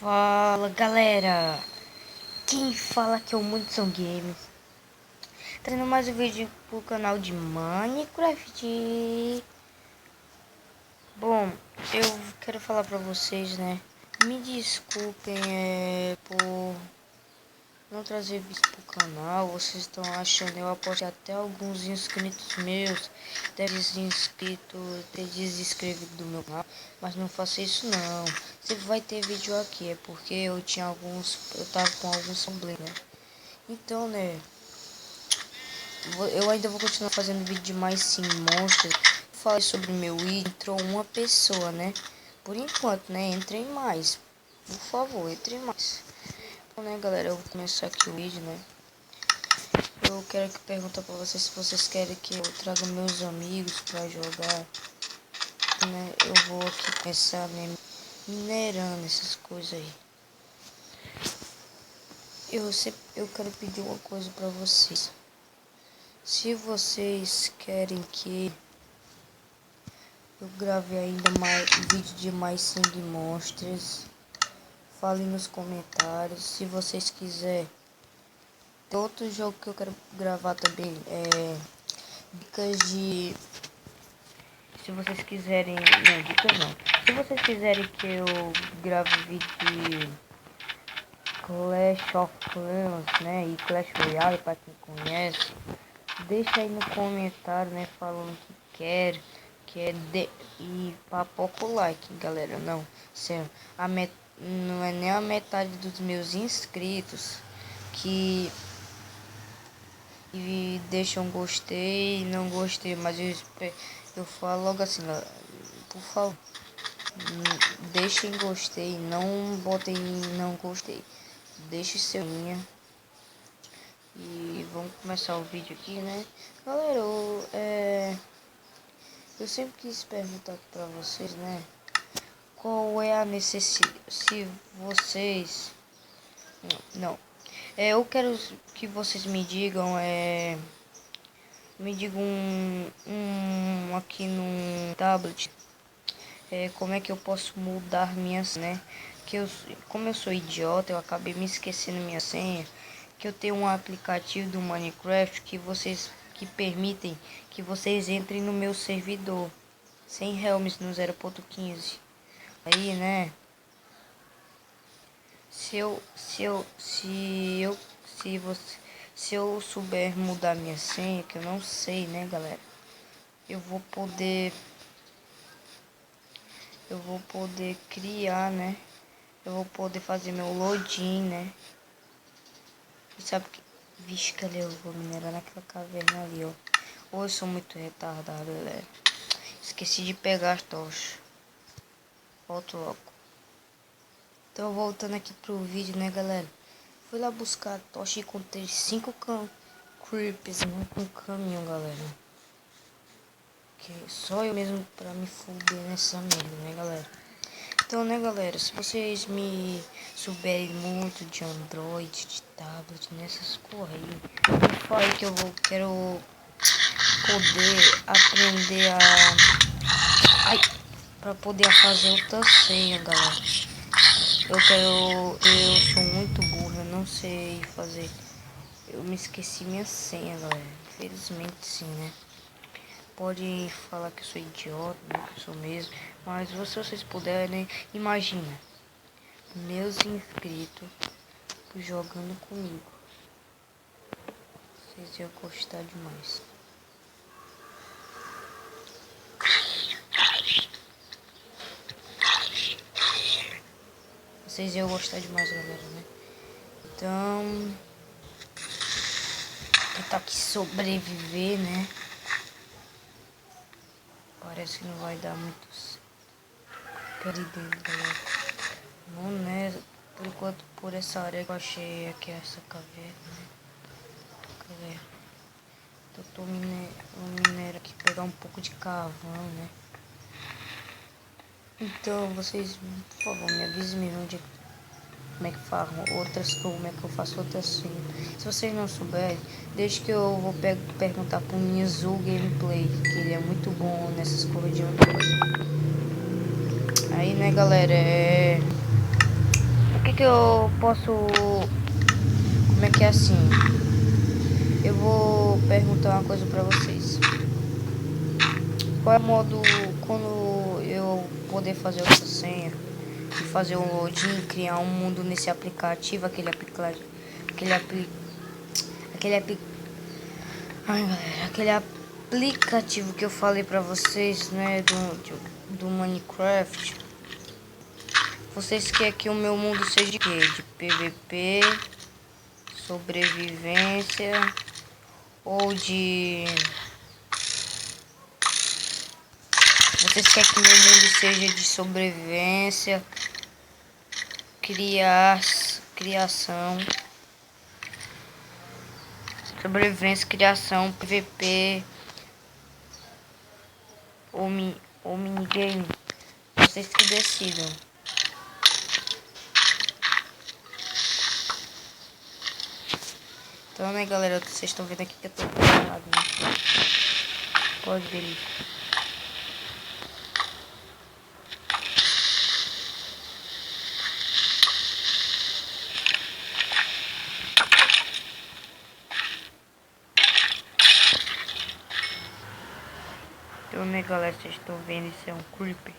Fala galera, quem fala que é o Mundson Games, trazendo mais um vídeo pro canal de Minecraft. Bom, eu quero falar pra vocês, né, me desculpem por não trazer vídeo pro canal. Vocês estão achando, eu aposto até alguns inscritos meus devem ter desinscrevido do meu canal, mas não faça isso não. Sempre vai ter vídeo aqui, é porque eu tava com alguns problemas, né? Então, né, eu ainda vou continuar fazendo vídeo de mais sim monstros. Falei sobre meu vídeo, entrou uma pessoa, né? Por enquanto, né, entrem mais, por favor, entrem mais. Bom, né, galera, eu vou começar aqui o vídeo, né? Eu quero perguntar pra vocês se vocês querem que eu traga meus amigos pra jogar, né? Eu vou aqui começar, né, minerando essas coisas aí. Eu quero pedir uma coisa pra vocês. Se vocês querem que eu grave ainda mais vídeo de mais sangue monstros, fale nos comentários. Se vocês quiserem outro jogo que eu quero gravar também, dicas de... Se vocês quiserem... Não, dicas não. Se vocês quiserem que eu grave vídeo de Clash of Clans, né? E Clash Royale, para quem conhece, deixa aí no comentário, né? Falando que quer. E papoca o like, galera. Não, sério. Não é nem a metade dos meus inscritos que... E deixam gostei e não gostei, mas eu falo logo assim, por favor, deixem gostei, não botem não gostei, deixe seu minha. E vamos começar o vídeo aqui, né, galera? Eu sempre quis perguntar aqui pra vocês, né, qual é a necessidade, se vocês não, eu quero que vocês me digam, aqui no tablet, como é que eu posso mudar minhas, né? Como eu sou idiota, eu acabei me esquecendo minha senha. Que eu tenho um aplicativo do Minecraft que permitem que vocês entrem no meu servidor sem helms no 0.15. Aí, né? Se eu souber mudar minha senha, que eu não sei, né, galera? Eu vou poder criar, né? Eu vou poder fazer meu login, né? E sabe que... Vixe, cadê? Eu vou minerar naquela caverna ali, ó. Ou eu sou muito retardado, galera. Esqueci de pegar as tochas. Volto logo. Então, voltando aqui pro vídeo, né, galera? Fui lá buscar a tocha e encontrei 5 creepers, né, com caminhão, galera. Que só eu mesmo pra me fuder nessa merda, né, galera? Então, né, galera, se vocês me souberem muito de Android, de tablet, nessas coisas aí, eu falei que quero poder aprender pra poder fazer outra senha, galera. Eu sou muito burro, eu não sei fazer. Eu me esqueci minha senha, galera. Infelizmente sim, né? Pode falar que eu sou idiota, né? Que eu sou mesmo. Mas se vocês puderem, imagina meus inscritos jogando comigo. Vocês iam gostar demais. Vocês iam gostar demais, galera, né? Então, tentar aqui sobreviver, né? Parece que não vai dar muito dentro, galera. Não, né? Por enquanto, por essa área que eu achei aqui essa caverna, né? Galera, eu tô mineiro aqui, pegar um pouco de carvão, né? Então, vocês, por favor, me avisem mesmo como é que como é que eu faço outras sim. Se vocês não souberem, deixa que eu vou perguntar pro Minzu Gameplay, que ele é muito bom nessas coisas de Android. Aí, né, galera, que eu posso... Como é que é assim? Eu vou perguntar uma coisa pra vocês. Qual é o modo quando eu poder fazer outra senha e fazer um login, criar um mundo nesse aplicativo, aquele aplicativo, ai, galera, aquele aplicativo que eu falei pra vocês, né, do Minecraft. Vocês querem que o meu mundo seja de quê? De PVP, sobrevivência ou de... Vocês querem que meu mundo seja de sobrevivência, criação, sobrevivência, criação, PVP ou minigame? Vocês que decidam. Então, né, galera, vocês estão vendo aqui que eu tô preparado, né? Pode ver isso. Então, né, galera, vocês estão vendo, isso é um creeper.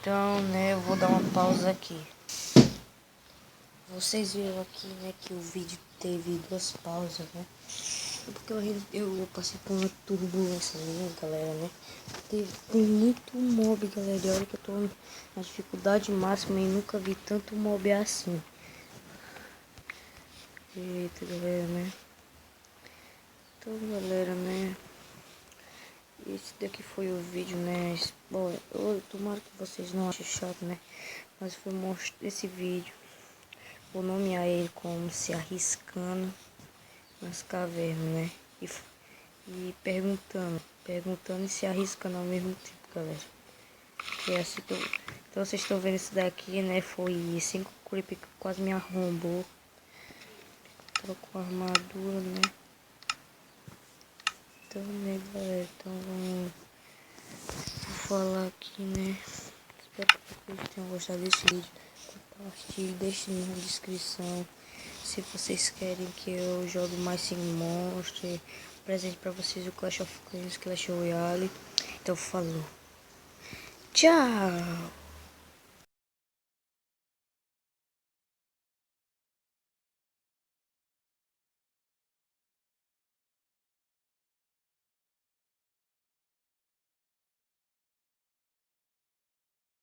Então, né, eu vou dar uma pausa aqui. Vocês viram aqui, né, que o vídeo teve 2 pausas, né? Porque eu passei por uma turbulência, né, galera, né? Tem muito mob, galera. E olha que eu tô na dificuldade máxima e nunca vi tanto mob assim. Eita, galera, né? Então, galera, né? Esse daqui foi o vídeo, né? Bom, eu tomara que vocês não achem chato, né? Mas foi esse vídeo. Vou nomear ele como Se Arriscando nas Cavernas, né? E perguntando e se arriscando ao mesmo tempo, galera. Que é assim que eu... Então vocês estão vendo isso daqui, né? Foi 5 creep que quase me arrombou. Trocou a armadura, né? Então, né, galera? Então vamos falar aqui, né? Espero que vocês tenham gostado desse vídeo. Compartilhe, deixe na descrição se vocês querem que eu jogue mais Sim Monster. Presente pra vocês o Clash of Clans, Clash Royale. Então falou. Tchau!